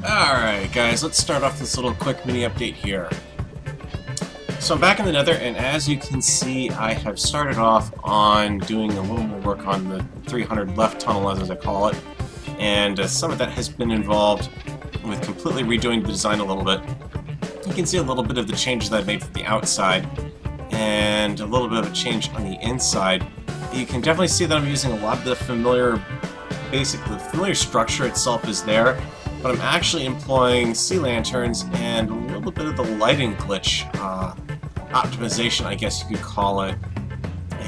Alright guys, let's start off this little quick mini update here. So I'm back in the Nether, and as you can see, I have started off on doing a little more work on the 300 left tunnel, as I call it, and some of that has been involved with completely redoing the design a little bit. You can see a little bit of the changes that I've made from the outside, and a little bit of a change on the inside. You can definitely see that I'm using a lot of the familiar, the familiar structure itself is there, but I'm actually employing sea lanterns and a little bit of the lighting glitch optimization, I guess you could call it,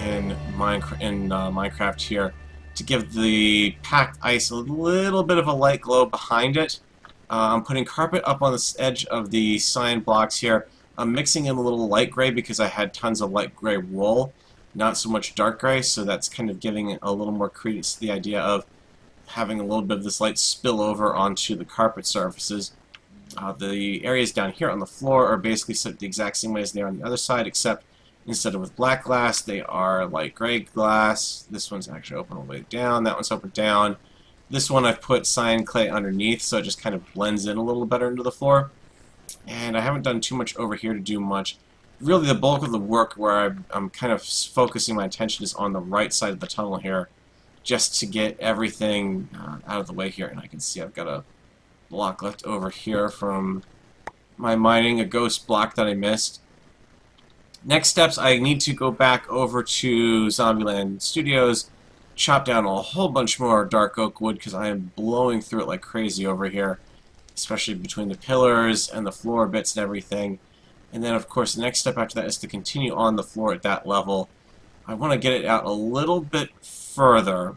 in Minecraft here, to give the packed ice a little bit of a light glow behind it. I'm putting carpet up on the edge of the cyan blocks here. I'm mixing in a little light gray because I had tons of light gray wool, not so much dark gray, so that's kind of giving a little more credence to the idea of having a little bit of this light spill over onto the carpet surfaces. The areas down here on the floor are basically set the exact same way as they are on the other side, except instead of with black glass, they are light gray glass. This one's actually open all the way down, that one's open down. This one I've put cyan clay underneath, so it just kind of blends in a little better into the floor. And I haven't done too much over here to do much. Really, the bulk of the work where I'm kind of focusing my attention is on the right side of the tunnel here, just to get everything out of the way here. And I can see I've got a block left over here from my mining, a ghost block that I missed. Next steps, I need to go back over to Zombieland Studios, chop down a whole bunch more dark oak wood because I am blowing through it like crazy over here, especially between the pillars and the floor bits and everything. And then, of course, the next step after that is to continue on the floor at that level. I want to get it out a little bit further.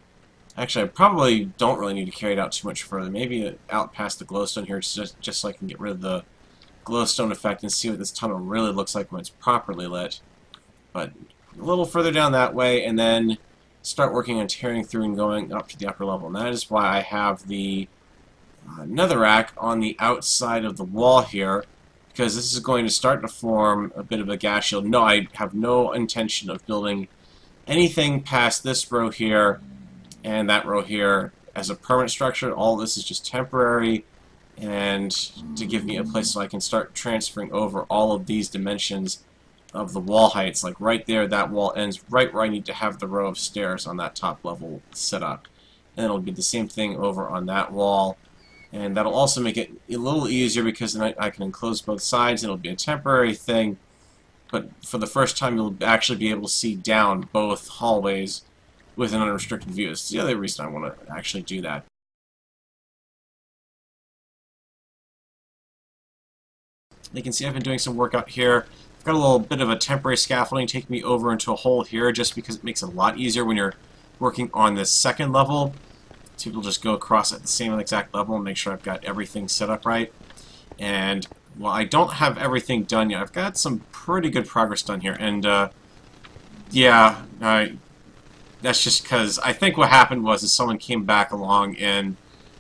Actually, I probably don't really need to carry it out too much further. Maybe out past the glowstone here, just so I can get rid of the glowstone effect and see what this tunnel really looks like when it's properly lit. But a little further down that way, and then start working on tearing through and going up to the upper level. And that is why I have the netherrack on the outside of the wall here, because this is going to start to form a bit of a gas shield. No, I have no intention of building anything past this row here and that row here as a permanent structure. All this is just temporary, and to give me a place so I can start transferring over all of these dimensions of the wall heights. Like right there, that wall ends right where I need to have the row of stairs on that top level set up. And it'll be the same thing over on that wall. And that'll also make it a little easier because then I can enclose both sides, and it'll be a temporary thing. But for the first time, you'll actually be able to see down both hallways with an unrestricted view. It's the other reason I want to actually do that. You can see I've been doing some work out here. I've got a little bit of a temporary scaffolding taking me over into a hole here just because it makes it a lot easier when you're working on this second level. So people just go across at the same exact level and make sure I've got everything set up right. And while I don't have everything done yet, I've got some pretty good progress done here. And yeah, that's just because I think what happened was someone came back along and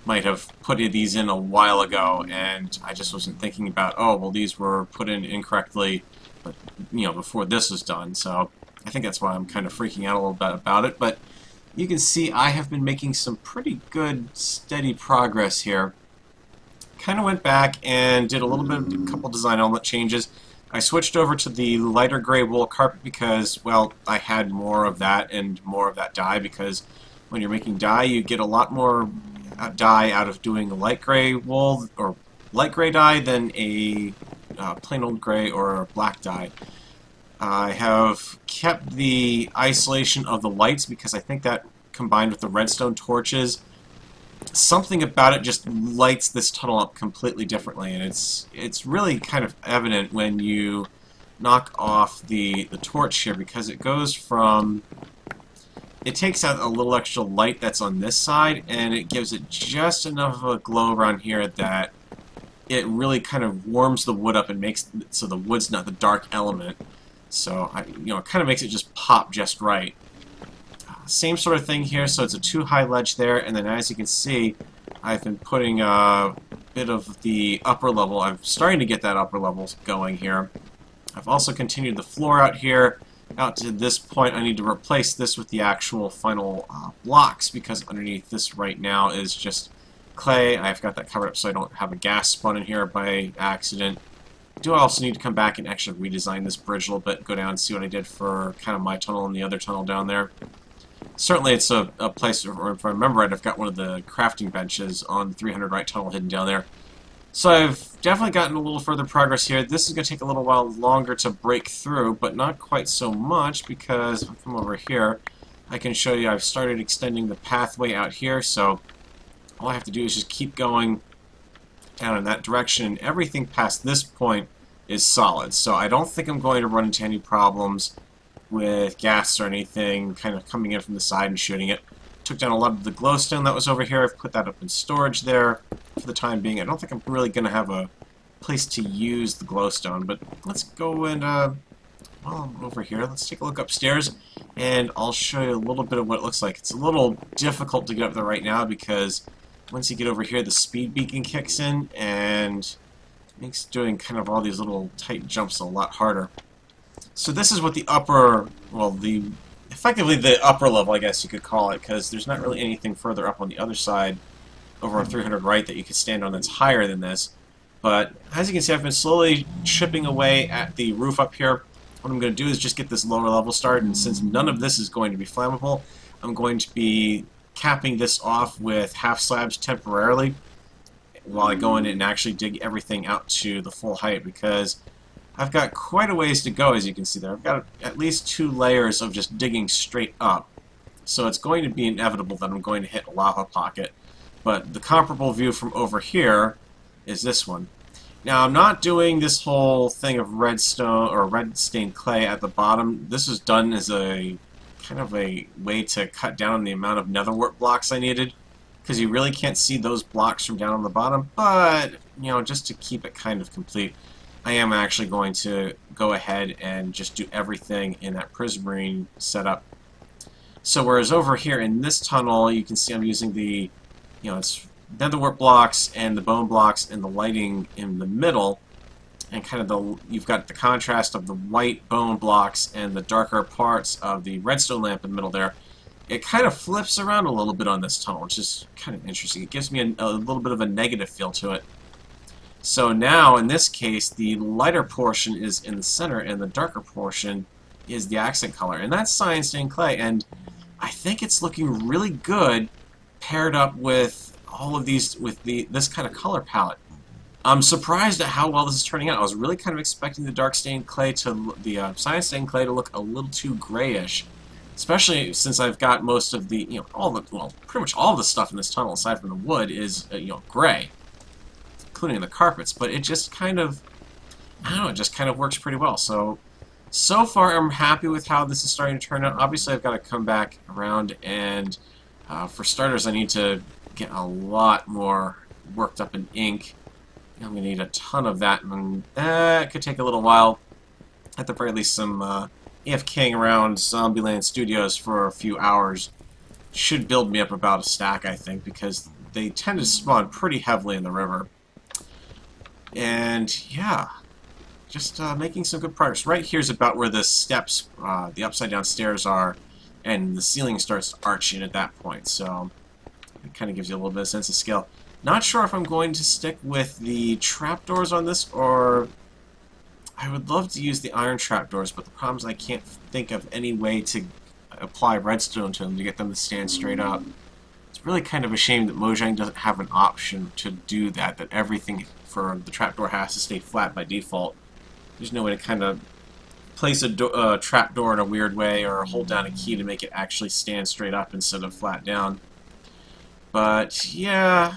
might have put these in a while ago, and I just wasn't thinking about, oh, well, these were put in incorrectly, but, you know, before this was done. So I think that's why I'm kind of freaking out a little bit about it. But you can see I have been making some pretty good, steady progress here. Kind of went back and did a little bit of a couple design element changes. I switched over to the lighter gray wool carpet because, well, I had more of that and more of that dye, because when you're making dye, you get a lot more dye out of doing a light gray wool or light gray dye than a plain old gray or black dye. I have kept the isolation of the lights because I think that combined with the redstone torches, something about it just lights this tunnel up completely differently, and it's really kind of evident when you knock off the torch here, because it goes from, it takes out a little extra light that's on this side, and it gives it just enough of a glow around here that it really kind of warms the wood up and makes it so the wood's not the dark element. So, it kind of makes it just pop just right. Same sort of thing here, so it's a 2-high ledge there, and then as you can see, I've been putting a bit of the upper level. I'm starting to get that upper level going here. I've also continued the floor out here. Out to this point, I need to replace this with the actual final blocks, because underneath this right now is just clay. I've got that covered up so I don't have a ghast spawn in here by accident. I do also need to come back and actually redesign this bridge a little bit, go down and see what I did for kind of my tunnel and the other tunnel down there. Certainly it's a place, or if I remember right, I've got one of the crafting benches on the 300 right tunnel hidden down there. So I've definitely gotten a little further progress here. This is going to take a little while longer to break through, but not quite so much, because if I come over here, I can show you I've started extending the pathway out here, so all I have to do is just keep going down in that direction. Everything past this point is solid, so I don't think I'm going to run into any problems with ghast or anything kind of coming in from the side and shooting it. Took down a lot of the glowstone that was over here. I've put that up in storage there for the time being. I don't think I'm really going to have a place to use the glowstone, but let's go and, while I'm over here, let's take a look upstairs, and I'll show you a little bit of what it looks like. It's a little difficult to get up there right now because once you get over here, the speed beacon kicks in, and makes doing kind of all these little tight jumps a lot harder. So this is what the upper, well, effectively the upper level, I guess you could call it, because there's not really anything further up on the other side over on 300 right that you could stand on that's higher than this. But as you can see, I've been slowly chipping away at the roof up here. What I'm going to do is just get this lower level started, and since none of this is going to be flammable, I'm going to be capping this off with half slabs temporarily while I go in and actually dig everything out to the full height, because I've got quite a ways to go, as you can see there. I've got at least 2 layers of just digging straight up. So it's going to be inevitable that I'm going to hit a lava pocket. But the comparable view from over here is this one. Now, I'm not doing this whole thing of redstone or red stained clay at the bottom. This was done as a kind of a way to cut down on the amount of netherwort blocks I needed, because you really can't see those blocks from down on the bottom. But, you know, just to keep it kind of complete, I am actually going to go ahead and just do everything in that prismarine setup. So whereas over here in this tunnel, you can see I'm using the, you know, it's netherwort blocks and the bone blocks and the lighting in the middle, and kind of you've got the contrast of the white bone blocks and the darker parts of the redstone lamp in the middle there. It kind of flips around a little bit on this tunnel, which is kind of interesting. It gives me a little bit of a negative feel to it. So now, in this case, the lighter portion is in the center, and the darker portion is the accent color. And that's cyan stained clay, and I think it's looking really good paired up with all of these, with this kind of color palette. I'm surprised at how well this is turning out. I was really kind of expecting the dark stained clay to, the cyan stained clay to look a little too grayish, especially since I've got most of the, you know, well, pretty much all of the stuff in this tunnel, aside from the wood, is, you know, gray, including the carpets, but it just kind of, I don't know, it just kind of works pretty well. So far I'm happy with how this is starting to turn out. Obviously I've got to come back around and, for starters, I need to get a lot more worked up in ink. I'm going to need a ton of that, and that could take a little while. At the very least, some AFKing around Zombieland Studios for a few hours should build me up about a stack, I think, because they tend to spawn pretty heavily in the river. And yeah, just making some good progress. Right here's about where the steps, the upside down stairs are, and the ceiling starts to arch in at that point. So it kind of gives you a little bit of sense of scale. Not sure if I'm going to stick with the trapdoors on this, or I would love to use the iron trapdoors, but the problem is I can't think of any way to apply redstone to them to get them to stand straight up. It's really kind of a shame that Mojang doesn't have an option to do that, that everything for the trapdoor has to stay flat by default. There's no way to kind of place a trapdoor in a weird way or hold down a key to make it actually stand straight up instead of flat down. But yeah,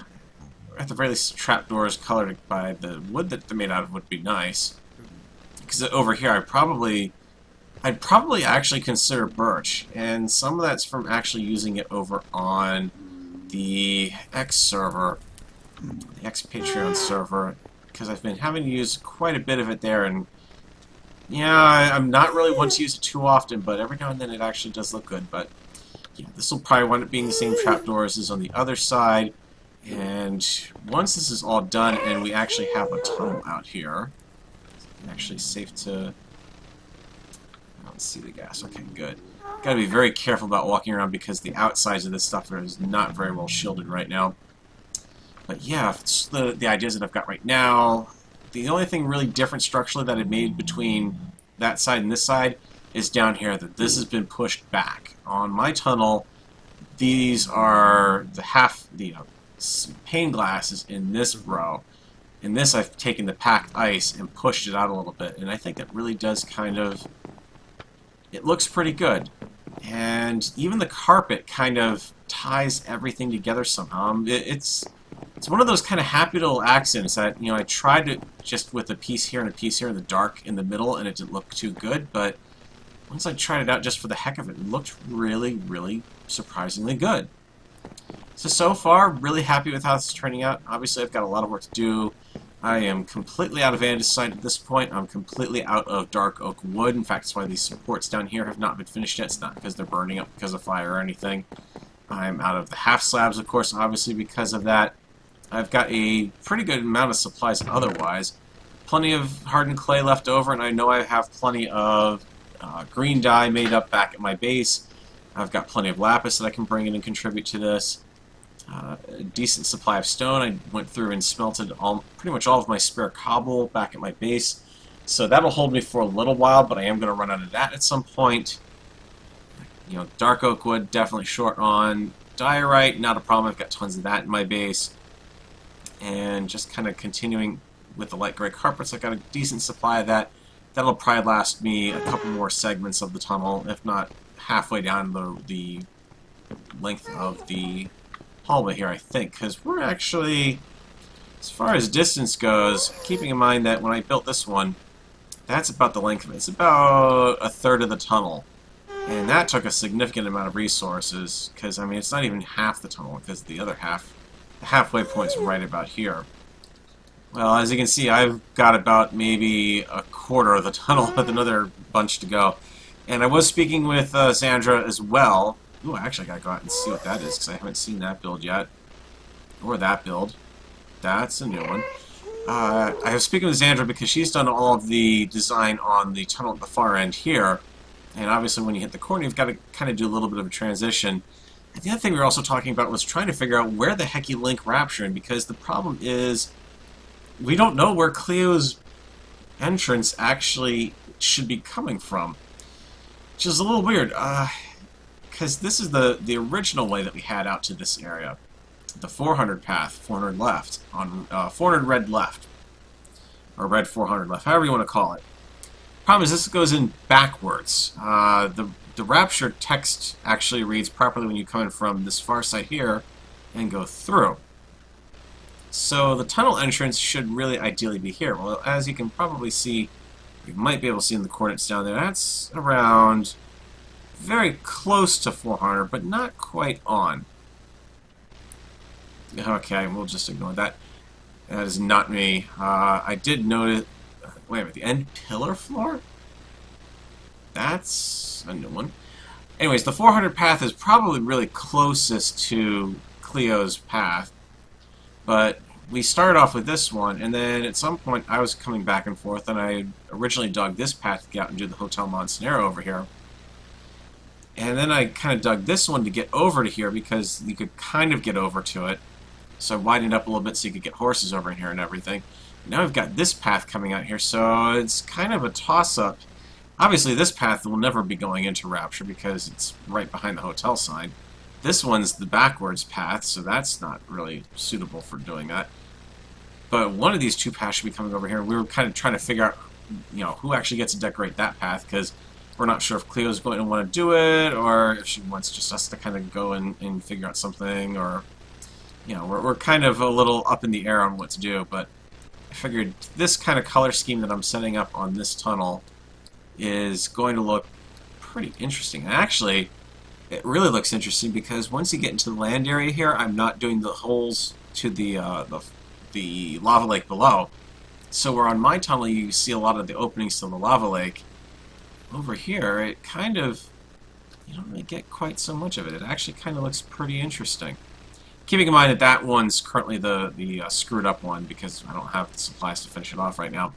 at the very least, trapdoors colored by the wood that they're made out of would be nice. Because over here, I'd probably actually consider birch, and some of that's from actually using it over on the X server, the X Patreon server, because I've been having to use quite a bit of it there, and yeah, I'm not really one to use it too often, but every now and then it actually does look good. But yeah, this will probably wind up being the same trapdoors as on the other side, and once this is all done and we actually have a tunnel out here, it's actually safe to... I don't see the gas. Okay, good. Gotta be very careful about walking around because the outsides of this stuff is not very well shielded right now. But yeah, it's the ideas that I've got right now. The only thing really different structurally that I made between that side and this side is down here, that this has been pushed back. On my tunnel, these are the pane glasses in this row. In this, I've taken the packed ice and pushed it out a little bit, and I think that really does kind of... It looks pretty good. And even the carpet kind of ties everything together somehow. It's one of those kind of happy little accents that, you know, I tried it just with a piece here and a piece here in the dark in the middle, and it didn't look too good, but once I tried it out just for the heck of it, it looked really, really surprisingly good. So far, really happy with how this is turning out. Obviously, I've got a lot of work to do. I am completely out of andesite at this point. I'm completely out of dark oak wood. In fact, that's why these supports down here have not been finished yet. It's not because they're burning up because of fire or anything. I'm out of the half slabs, of course, obviously because of that. I've got a pretty good amount of supplies otherwise. Plenty of hardened clay left over, and I know I have plenty of green dye made up back at my base. I've got plenty of lapis that I can bring in and contribute to this. A decent supply of stone. I went through and smelted pretty much all of my spare cobble back at my base. So that'll hold me for a little while, but I am going to run out of that at some point. You know, dark oak wood, definitely short on. Diorite, not a problem. I've got tons of that in my base. And just kind of continuing with the light gray carpets, I've got a decent supply of that. That'll probably last me a couple more segments of the tunnel, if not halfway down the length of the hallway here, I think, because we're actually, as far as distance goes, keeping in mind that when I built this one, that's about the length of it. It's about a third of the tunnel, and that took a significant amount of resources, because, I mean, it's not even half the tunnel, because the other half, the halfway point's right about here. Well, as you can see, I've got about maybe a quarter of the tunnel with another bunch to go. And I was speaking with Sandra as well. Ooh, I actually gotta go out and see what that is, because I haven't seen that build yet. Or that build. That's a new one. I was speaking with Sandra because she's done all of the design on the tunnel at the far end here. And obviously when you hit the corner, you've got to kind of do a little bit of a transition. And the other thing we were also talking about was trying to figure out where the heck you link Rapture in, because the problem is we don't know where Cleo's entrance actually should be coming from. Which is a little weird. Because this is the original way that we had out to this area. The 400 path, 400 left, on 400 red left. Or red 400 left, however you want to call it. Problem is this goes in backwards. The Rapture text actually reads properly when you come in from this far side here and go through. So the tunnel entrance should really ideally be here. Well, as you can probably see, you might be able to see in the coordinates down there, that's around very close to 400, but not quite on. Okay, we'll just ignore that. That is not me. I did notice... Wait a minute, the end pillar floor? That's a new one. Anyways, the 400 path is probably really closest to Cleo's path. But we started off with this one, and then at some point I was coming back and forth, and I originally dug this path to get out and do the Hotel Montanero over here. And then I kind of dug this one to get over to here because you could kind of get over to it. So I widened up a little bit so you could get horses over in here and everything. Now I've got this path coming out here, so it's kind of a toss-up. Obviously this path will never be going into Rapture because it's right behind the hotel sign. This one's the backwards path, so that's not really suitable for doing that. But one of these two paths should be coming over here. We were kind of trying to figure out, you know, who actually gets to decorate that path, because we're not sure if Cleo's going to want to do it, or if she wants just us to kind of go and figure out something, or, you know, we're kind of a little up in the air on what to do, but I figured this kind of color scheme that I'm setting up on this tunnel is going to look pretty interesting. And actually, it really looks interesting because once you get into the land area here, I'm not doing the holes to the lava lake below. So where on my tunnel you see a lot of the openings to the lava lake, over here it kind of, you don't really get quite so much of it. It actually kind of looks pretty interesting. Keeping in mind that that one's currently the screwed up one because I don't have the supplies to finish it off right now.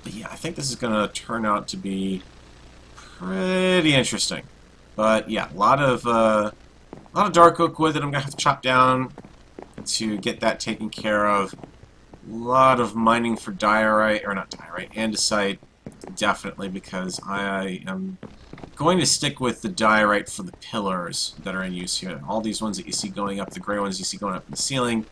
But yeah, I think this is going to turn out to be pretty interesting. But yeah, a lot of dark oak wood that I'm going to have to chop down. to get that taken care of. A lot of mining for diorite, or not diorite, andesite, definitely, because I am going to stick with the diorite for the pillars that are in use here. All these ones that you see going up, the gray ones you see going up in the ceiling,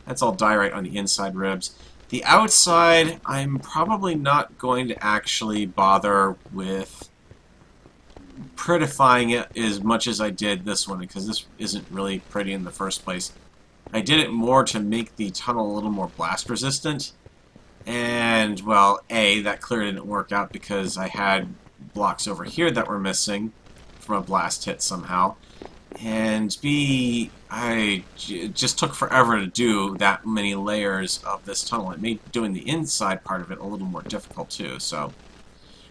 that's all diorite on the inside ribs. The outside, I'm probably not going to actually bother with prettifying it as much as I did this one, because this isn't really pretty in the first place. I did it more to make the tunnel a little more blast resistant, and, well, A, that clearly didn't work out because I had blocks over here that were missing from a blast hit somehow, and B, it just took forever to do that many layers of this tunnel. It made doing the inside part of it a little more difficult too. So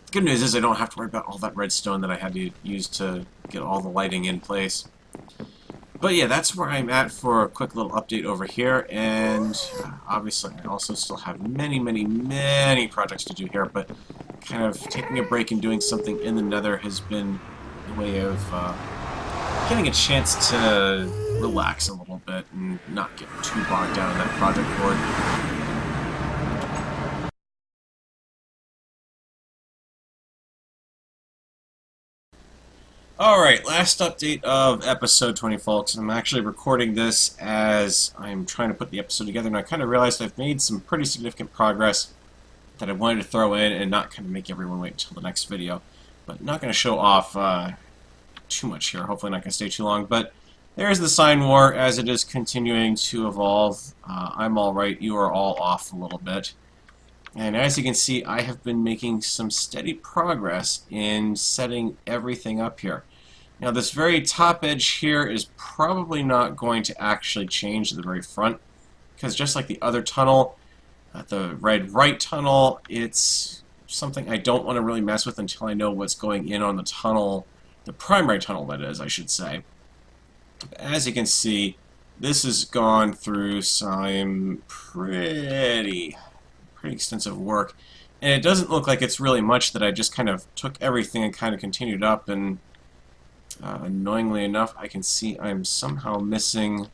the good news is I don't have to worry about all that redstone that I had to use to get all the lighting in place. But yeah, that's where I'm at for a quick little update over here, and obviously I also still have many projects to do here, but kind of taking a break and doing something in the nether has been a way of getting a chance to relax a little bit and not get too bogged down in that project board. Alright, last update of episode 20, folks. I'm actually recording this as I'm trying to put the episode together, and I kind of realized I've made some pretty significant progress that I wanted to throw in and not kind of make everyone wait until the next video. But not going to show off too much here. Hopefully not going to stay too long. But there's the sign war as it is continuing to evolve. I'm all right. You are all off a little bit. And as you can see, I have been making some steady progress in setting everything up here. Now this very top edge here is probably not going to actually change to the very front, because just like the other tunnel, the red right tunnel, it's something I don't want to really mess with until I know what's going in on the tunnel, the primary tunnel that is, I should say. As you can see, this has gone through some pretty extensive work, and it doesn't look like it's really much that I just kind of took everything and kind of continued up, and annoyingly enough I can see I'm somehow missing.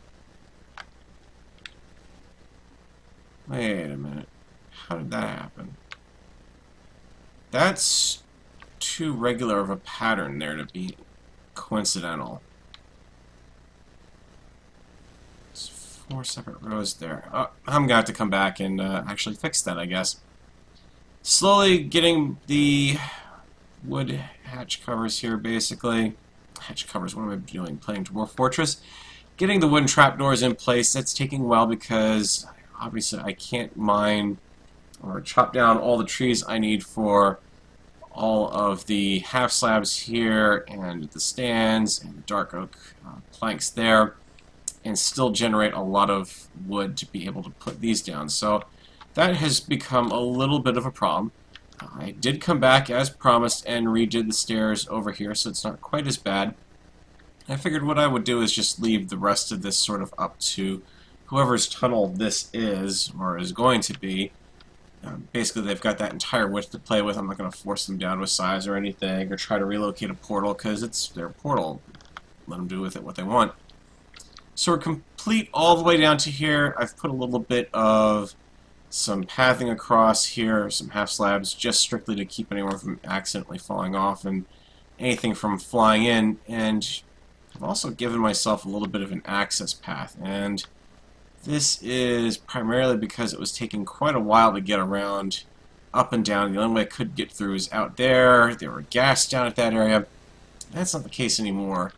Wait a minute, how did that happen? That's too regular of a pattern there to be coincidental. Four separate rows there. I'm gonna have to come back and actually fix that, I guess. Slowly getting the wood hatch covers here, basically. Hatch covers, what am I doing? Playing Dwarf Fortress. Getting the wooden trapdoors in place. That's taking a while because obviously I can't mine or chop down all the trees I need for all of the half slabs here and the stands and the dark oak planks there, and still generate a lot of wood to be able to put these down. So that has become a little bit of a problem. I did come back as promised and redid the stairs over here, so it's not quite as bad. I figured what I would do is just leave the rest of this sort of up to whoever's tunnel this is, or is going to be. Basically, they've got that entire width to play with. I'm not going to force them down with size or anything, or try to relocate a portal, because it's their portal. Let them do with it what they want. So we're complete all the way down to here. I've put a little bit of some pathing across here, some half slabs, just strictly to keep anyone from accidentally falling off and anything from flying in. And I've also given myself a little bit of an access path. And this is primarily because it was taking quite a while to get around up and down. The only way I could get through is out there. There were ghast down at that area. That's not the case anymore.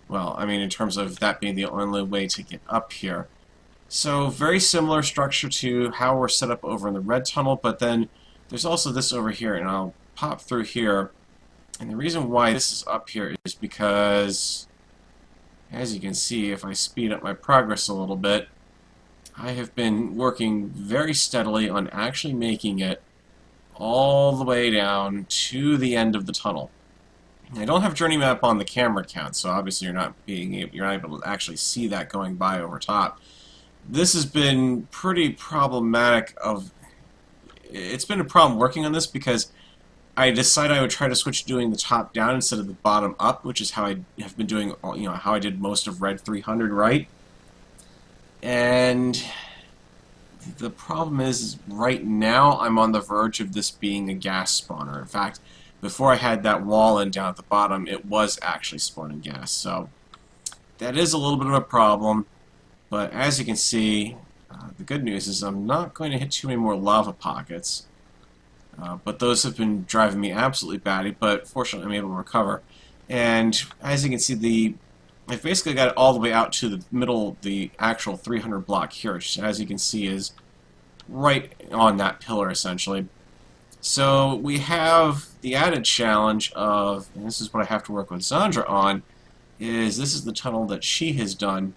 Well, I mean, in terms of that being the only way to get up here. So, very similar structure to how we're set up over in the red tunnel, but then there's also this over here, and I'll pop through here. And the reason why this is up here is because, as you can see, if I speed up my progress a little bit, I have been working very steadily on actually making it all the way down to the end of the tunnel. I don't have journey map on the camera count, so obviously you're not able to actually see that going by over top. This has been pretty problematic. It's been a problem working on this because I decided I would try to switch to doing the top down instead of the bottom up, which is how I have been doing, how I did most of Red 300, right? And the problem is, right now, I'm on the verge of this being a ghast spawner. In fact, before I had that wall in down at the bottom, it was actually spawning ghast. So that is a little bit of a problem. But as you can see, the good news is I'm not going to hit too many more lava pockets. But those have been driving me absolutely batty, but fortunately I'm able to recover. And as you can see, I've basically got it all the way out to the middle, the actual 300 block here, which as you can see is right on that pillar essentially. So we have the added challenge of, and this is what I have to work with Zandra on, is this is the tunnel that she has done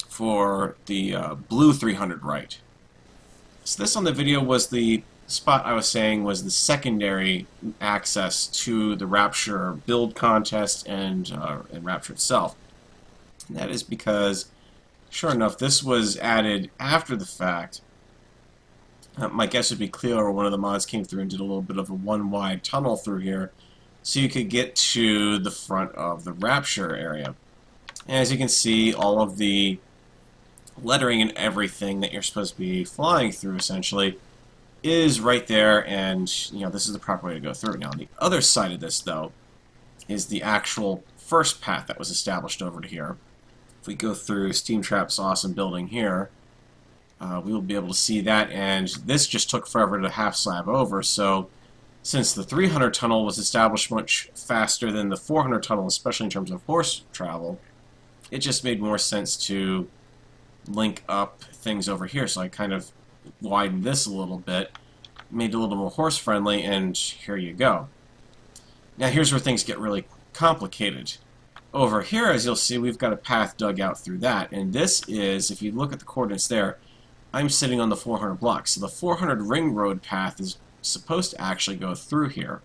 for the blue 300 right. So this on the video was the spot I was saying was the secondary access to the Rapture build contest and Rapture itself. And that is because, sure enough, this was added after the fact. My guess would be Cleo or one of the mods came through and did a little bit of a one-wide tunnel through here so you could get to the front of the Rapture area. And as you can see, all of the lettering and everything that you're supposed to be flying through, essentially, is right there, and this is the proper way to go through it. Now, on the other side of this, though, is the actual first path that was established over to here. If we go through Steam Trap's awesome building here, we will be able to see that, and this just took forever to half slab over, so since the 300 tunnel was established much faster than the 400 tunnel, especially in terms of horse travel, it just made more sense to link up things over here. So I kind of widened this a little bit, made it a little more horse friendly, and here you go. Now here's where things get really complicated. Over here, as you'll see, we've got a path dug out through that, and this is, if you look at the coordinates there, I'm sitting on the 400 block. So the 400 ring road path is supposed to actually go through here.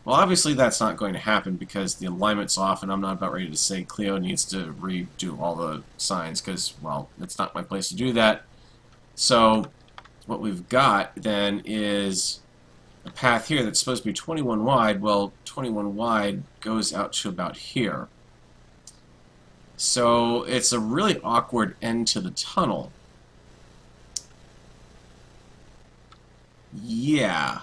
Well, obviously that's not going to happen because the alignment's off, and I'm not about ready to say Cleo needs to redo all the signs because, well, it's not my place to do that. So what we've got then is a path here that's supposed to be 21 wide. Well, 21 wide goes out to about here. So it's a really awkward end to the tunnel. Yeah.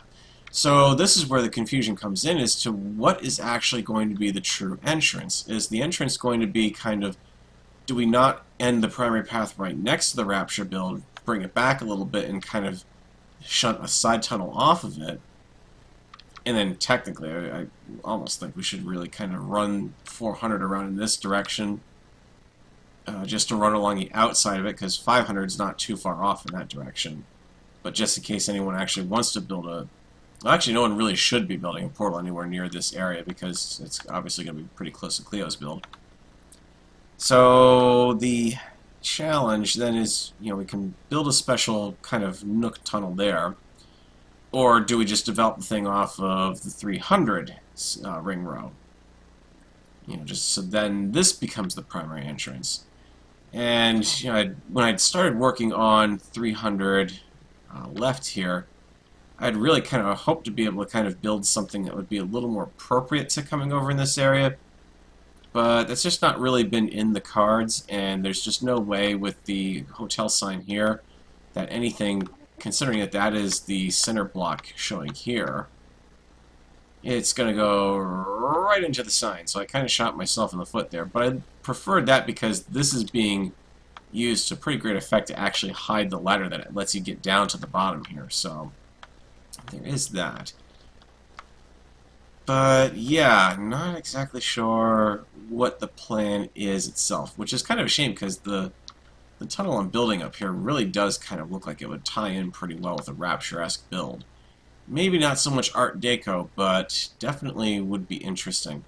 So this is where the confusion comes in as to what is actually going to be the true entrance. Is the entrance going to be kind of, do we not end the primary path right next to the Rapture build, bring it back a little bit and kind of shunt a side tunnel off of it? And then technically, I almost think we should really kind of run 400 around in this direction just to run along the outside of it, because 500 is not too far off in that direction. But just in case anyone actually wants to build a... Well, actually, no one really should be building a portal anywhere near this area because it's obviously going to be pretty close to Cleo's build. So the challenge then is, we can build a special kind of nook tunnel there, or do we just develop the thing off of the 300 ring row? Just so then this becomes the primary entrance. And when I'd started working on 300 left here, I'd really kind of hoped to be able to kind of build something that would be a little more appropriate to coming over in this area, but that's just not really been in the cards, and there's just no way with the hotel sign here that anything, considering that that is the center block showing here, it's going to go right into the sign. So I kind of shot myself in the foot there, but I preferred that because this is being used to pretty great effect to actually hide the ladder that it lets you get down to the bottom here. So there is that. But yeah, not exactly sure what the plan is itself, which is kind of a shame because the tunnel I'm building up here really does kind of look like it would tie in pretty well with a Rapture-esque build. Maybe not so much Art Deco, but definitely would be interesting.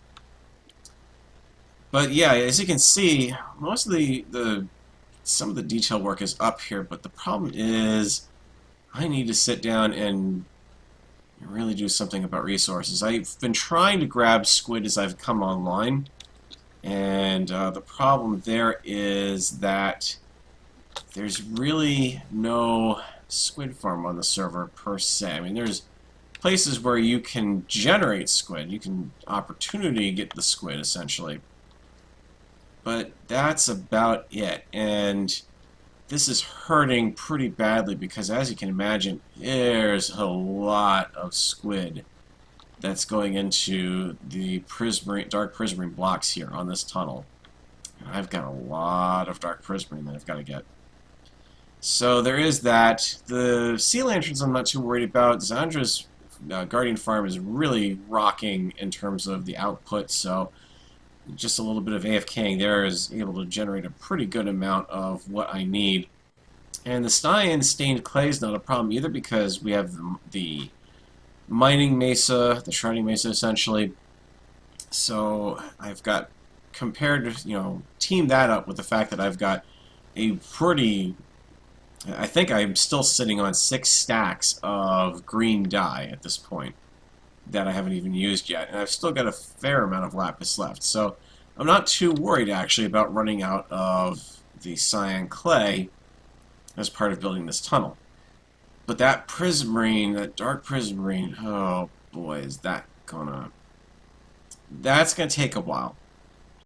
But yeah, as you can see, most of some of the detail work is up here, but the problem is I need to sit down and really do something about resources. I've been trying to grab squid as I've come online, and the problem there is that there's really no squid farm on the server per se. I mean, there's places where you can generate squid, you can opportunity get the squid essentially, but that's about it. And this is hurting pretty badly because, as you can imagine, there's a lot of squid that's going into the prismarine, dark prismarine blocks here on this tunnel. I've got a lot of dark prismarine that I've got to get. So there is that. The sea lanterns I'm not too worried about. Zandra's Guardian Farm is really rocking in terms of the output, so just a little bit of AFKing there is able to generate a pretty good amount of what I need. And the Styan stained clay is not a problem either because we have the mining mesa, the shrouding mesa essentially. So I've got team that up with the fact that I've got a pretty, I think I'm still sitting on 6 stacks of green dye at this point that I haven't even used yet, and I've still got a fair amount of lapis left. So I'm not too worried actually about running out of the cyan clay as part of building this tunnel. But that prismarine, that dark prismarine, oh boy, is that that's gonna take a while.